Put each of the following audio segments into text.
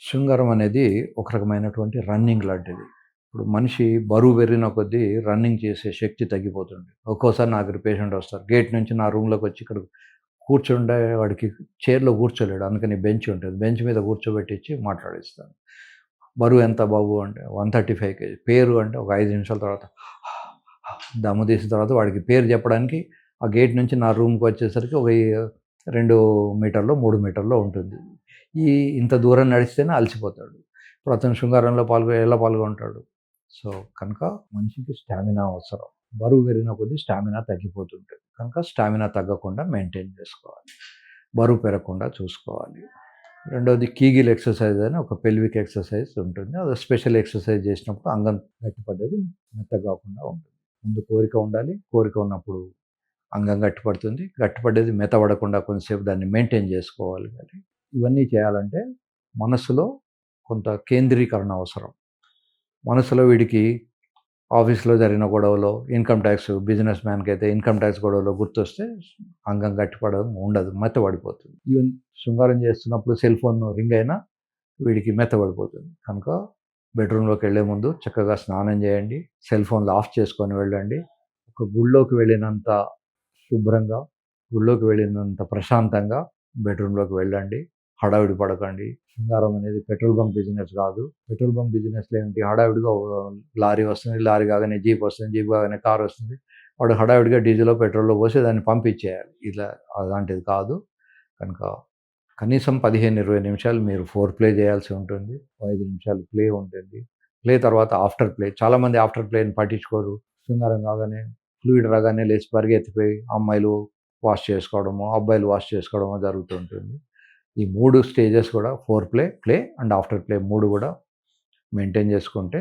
శృంగారం అనేది ఒక రకమైనటువంటి రన్నింగ్ లాంటిది. ఇప్పుడు మనిషి బరువు పెరిగిన కొద్దీ రన్నింగ్ చేసే శక్తి తగ్గిపోతుంది. ఒక్కోసారి నా దగ్గర పేషెంట్ వస్తారు. గేట్ నుంచి నా రూమ్‌లోకొచ్చి ఇక్కడ కూర్చుంటే వాడికి చైర్‌లో కూర్చోలేడు. అందుకని బెంచ్ ఉంటది. బెంచ్ మీద కూర్చోబెట్టిచ్చి మాట్లాడిస్తాను. "బరువు ఎంత బాబు" అంటే 135 కేజీ. పేరు అంటే ఒక 5 నిమిషాల తర్వాత దమ్ము తీసిన తర్వాత వాడికి పేరు చెప్పడానికి ఆ గేట్ నుంచి నా రూమ్‌కొచ్చేసరికి ఒక 2 మీటర్లో, 3 మీటర్లో ఉంటుంది. ఈ ఇంత దూరం నడిస్తేనే అలసిపోతాడు. ఇప్పుడు అతను శృంగారంలో ఎలా పాల్గొంటాడు? సో, కనుక మనిషికి స్టామినా అవసరం. బరువు పెరిగిన కొద్దీ స్టామినా తగ్గిపోతుంటది. కనుక స్టామినా తగ్గకుండా మెయింటైన్ చేసుకోవాలి. బరువు పెరగకుండా చూసుకోవాలి. రెండోది కీగిల్ ఎక్సర్సైజ్ అని ఒక పెల్విక్ ఎక్సర్సైజ్ ఉంటుంది. అది స్పెషల్ ఎక్సర్సైజ్ చేసినప్పుడు అంగం గట్టిపడ్డది మెత్తగా కాకుండా ఉంటుంది. ముందు కోరిక ఉండాలి. కోరిక ఉన్నప్పుడు అంగం గట్టిపడుతుంది. గట్టిపడ్డది మెత్తబడకుండా కొంతసేపు దాన్ని మెయింటైన్ చేసుకోవాలి మరి. ఇవన్నీ చేయాలంటే మనస్సులో కొంత కేంద్రీకరణ అవసరం. మనసులో వీడికి ఆఫీస్‌లో జరిగిన గొడవలో ఇన్‌కమ్ టాక్స్ బిజినెస్ మ్యాన్‌కైతే ఇన్‌కమ్ టాక్స్ గొడవలో గుర్తొస్తే అంగం గట్టిపడడం ఉండదు. మెత్తబడిపోతుంది. ఈవెన్ శృంగారం చేస్తున్నప్పుడు సెల్ ఫోన్ రింగ్ అయినా వీడికి మెత్తబడిపోతుంది. కనుక బెడ్‌రూమ్‌లోకెళ్ళే ముందు చక్కగా స్నానం చేయండి. సెల్ ఫోన్‌లు ఆఫ్ చేసుకొని వెళ్ళండి. ఒక గుడిలోకి వెళ్ళినంత శుభ్రంగా, గుడిలోకి వెళ్ళినంత ప్రశాంతంగా బెడ్‌రూమ్‌లోకి వెళ్ళండి. హడావిడి పడకండి. శృంగారం అనేది పెట్రోల్ బంక్ బిజినెస్ కాదు. పెట్రోల్ బంక్ బిజినెస్‌లో ఏంటి హడావిడిగా లారీ వస్తుంది. లారీ కాగానే జీప్ వస్తుంది. జీప్ కాగానే కార్ వస్తుంది. వాడు హడావిడిగా డీజిలో, పెట్రోల్‌లో పోసి దాన్ని పంపించేయాలి. ఇలా అలాంటిది కాదు. కనుక కనీసం 15, 20 నిమిషాలు మీరు ఫోర్ ప్లే చేయాల్సి ఉంటుంది. 5 నిమిషాలు ప్లే ఉంటుంది. ప్లే తర్వాత ఆఫ్టర్ ప్లే. చాలామంది ఆఫ్టర్ ప్లేని పట్టించుకోరు. శృంగారం కాగానే ఫ్లూయిడ్ రాగానే లేచి పరిగెత్తిపోయి అమ్మాయిలు వాష్ చేసుకోవడమో, అబ్బాయిలు వాష్ చేసుకోవడమో జరుగుతూ ఉంటుంది. ఈ 3 స్టేజెస్ కూడా four play, play and after play 3 కూడా మెయింటైన్ చేసుకుంటే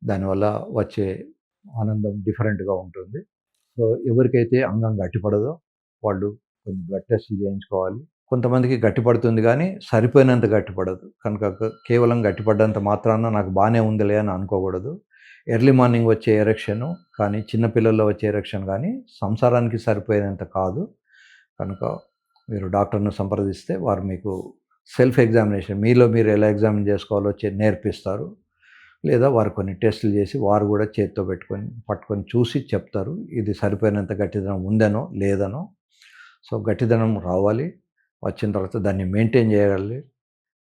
దానివల్ల వచ్చే ఆనందం డిఫరెంట్‌గా ఉంటుంది. సో, ఎవరికైతే అంగం గట్టిపడదో వాళ్ళు కొన్ని బ్లడ్ టెస్టులు చేయించుకోవాలి. కొంతమందికి గట్టిపడుతుంది గానీ, సరిపోయినంత గట్టిపడదు. కనుక కేవలం గట్టిపడ్డంత మాత్రాన నాకు బానే ఉందిలే అని అనుకోకూడదు. ఎర్లీ మార్నింగ్ వచ్చే ఎరెక్షను కానీ, చిన్న పిల్లల్లో వచ్చే ఎరెక్షన్ గానీ, సంసారానికి సరిపోయేంత కాదు. కనుక మీరు డాక్టర్‌ని సంప్రదిస్తే వారు మీకు సెల్ఫ్ ఎగ్జామినేషన్ మీలో మీరు ఎలా ఎగ్జామిన్ చేసుకోవాలో నేర్పిస్తారు. లేదా వారు కొన్ని టెస్టులు చేసి వారు కూడా చేత్తో పట్టుకొని చూసి చెప్తారు. ఇది సరిపోయినంత గట్టిదనం ఉందనో, లేదనో. సో, గట్టిదనం రావాలి. వచ్చిన తర్వాత దాన్ని మెయింటైన్ చేయగలగాలి.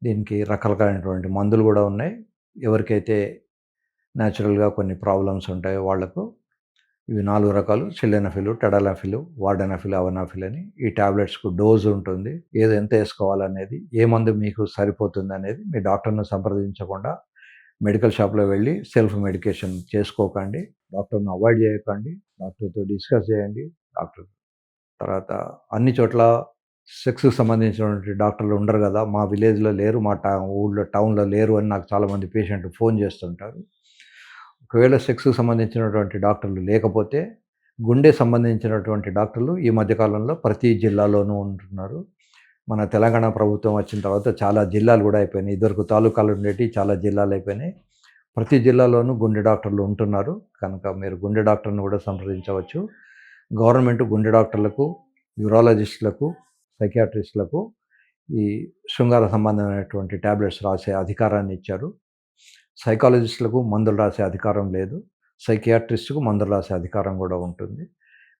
దీనికి రకరకాలైనటువంటి మందులు కూడా ఉన్నాయి. ఎవరికైతే న్యాచురల్‌గా కొన్ని ప్రాబ్లమ్స్ ఉంటాయో వాళ్లకు ఇవి 4 రకాలు సిల్డెనఫిల్, టెడలాఫిల్, వార్డెనఫిల్, అవనాఫిల్ అని. ఈ టాబ్లెట్స్‌కు డోస్ ఉంటుంది. ఎంత ఏసుకోవాలనేది, ఏ మందు మీకు సరిపోతుందనేది మీ డాక్టర్‌ని సంప్రదించకుండా మెడికల్ షాప్‌లో వెళ్ళి సెల్ఫ్ మెడికేషన్ చేసుకోకండి. డాక్టర్‌ని అవాయిడ్ చేయకండి. డాక్టర్‌తో డిస్కస్ చేయండి. డాక్టర్ తర్వాత అన్ని చోట్ల సెక్స్‌కి సంబంధించినటువంటి డాక్టర్లు ఉండరు గదా! మా విలేజ్‌లో లేరు, మా ఊళ్ళో టౌన్‌లో లేరు అని నాకు చాలామంది పేషెంట్లు ఫోన్ చేస్తుంటారు. ఒకవేళ సెక్స్‌కి సంబంధించినటువంటి డాక్టర్లు లేకపోతే, గుండె సంబంధించినటువంటి డాక్టర్లు ఈ మధ్య కాలంలో ప్రతి జిల్లాలోనూ ఉంటున్నారు. మన తెలంగాణ ప్రభుత్వం వచ్చిన తర్వాత చాలా జిల్లాలు గూడా అయిపోయినాయి. ఇదివరకు తాలూకాలు ఉండేటివి చాలా జిల్లాలు అయిపోయినాయి. ప్రతి జిల్లాలోనూ గుండె డాక్టర్లు ఉంటున్నారు. కనుక మీరు గుండె డాక్టర్‌ని కూడా సంప్రదించవచ్చు. గవర్నమెంట్ గుండె డాక్టర్లకు, యూరాలజిస్టులకు, సైకియాట్రిస్టులకు ఈ శృంగార సంబంధమైనటువంటి టాబ్లెట్స్ రాసే అధికారాన్ని ఇచ్చారు. సైకాలజిస్టులకు మందులు రాసే అధికారం లేదు. సైకియాట్రిస్ట్‌కు మందులు రాసే అధికారం కూడా ఉంటుంది.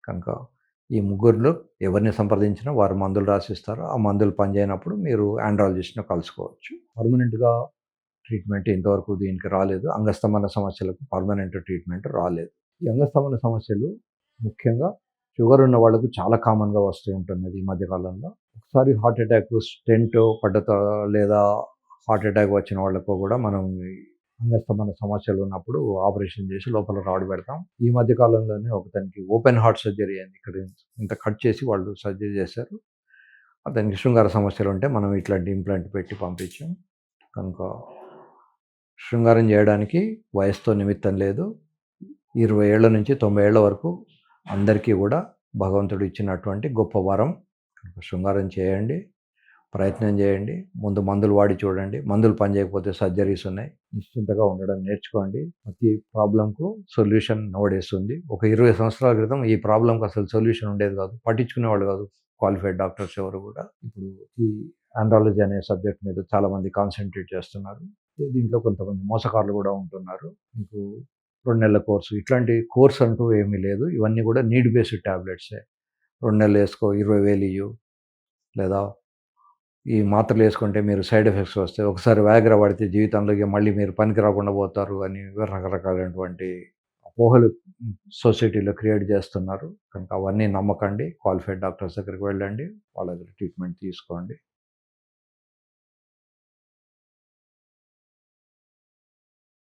కనుక ఈ ముగ్గురిలో ఎవరిని సంప్రదించినా వారు మందులు రాసిస్తారు. ఆ మందులు పనిచేయనప్పుడు మీరు ఆండ్రాలజిస్ట్‌ని కలుసుకోవచ్చు. పర్మనెంట్‌గా ట్రీట్మెంట్ ఇంతవరకు దీనికి రాలేదు. అంగస్తంభన సమస్యలకు పర్మనెంట్ ట్రీట్మెంట్ రాలేదు. ఈ అంగస్తంభన సమస్యలు ముఖ్యంగా షుగర్ ఉన్న వాళ్ళకు చాలా కామన్‌గా వస్తూ ఉంటున్నది ఈ మధ్య కాలంలో. ఒకసారి హార్ట్ అటాక్ స్టెంట్ లేదా హార్ట్ అటాక్ వచ్చిన వాళ్ళకు కూడా మనం అంగస్తంభన సమస్యలు ఉన్నప్పుడు ఆపరేషన్ చేసి లోపల రాడ్ పెడతాం. ఈ మధ్య కాలంలోనే ఒకతనికి ఓపెన్ హార్ట్ సర్జరీ అయింది. ఇక్కడ ఇంత కట్ చేసి వాళ్ళు సర్జరీ చేశారు. అతనికి శృంగార సమస్యలు ఉంటే మనం ఇట్లాంటి ఇంప్లాంట్ పెట్టి పంపించాం. కనుక శృంగారం చేయడానికి వయసుతో నిమిత్తం లేదు. 20 ఏళ్ల నుంచి 90 ఏళ్ల వరకు అందరికీ కూడా భగవంతుడు ఇచ్చినటువంటి గొప్ప వరం. కనుక శృంగారం చేయండి. ప్రయత్నం చేయండి. ముందు మందులు వాడి చూడండి. మందులు పనిచేయకపోతే సర్జరీస్ ఉన్నాయి. నిశ్చింతగా ఉండడం నేర్చుకోండి. ప్రతి ప్రాబ్లమ్‌కు సొల్యూషన్ నౌ డేస్ ఉంది. ఒక 20 సంవత్సరాల క్రితం ఈ ప్రాబ్లమ్‌కి అసలు సొల్యూషన్ ఉండేది కాదు. పట్టించుకునేవాళ్ళు కాదు. క్వాలిఫైడ్ డాక్టర్స్ ఎవరు కూడా ఇప్పుడు ఈ ఆండ్రాలజీ అనే సబ్జెక్ట్ మీద చాలామంది కాన్సన్ట్రేట్ చేస్తున్నారు. దీంట్లో కొంతమంది మోసకారులు కూడా ఉంటున్నారు. మీకు 2 నెలల కోర్సు ఇట్లాంటి కోర్స్ అంటూ ఏమీ లేదు. ఇవన్నీ కూడా నీడ్ బేస్డ్ టాబ్లెట్సే. 2 నెలలు వేసుకో 20,000 ఇయ్యు, లేదా ఈ మాత్రలు వేసుకుంటే మీరు సైడ్ ఎఫెక్ట్స్ వస్తాయి. ఒకసారి వ్యాగ్రా వాడితే జీవితంలో ఇక మళ్ళీ మీరు పనికి రాకుండా పోతారు అని రకరకాలైనటువంటి అపోహలు సొసైటీలో క్రియేట్ చేస్తున్నారు. కనుక అవన్నీ నమ్మకండి. క్వాలిఫైడ్ డాక్టర్స్ దగ్గరికి వెళ్ళండి. వాళ్ళ దగ్గర ట్రీట్మెంట్ తీసుకోండి.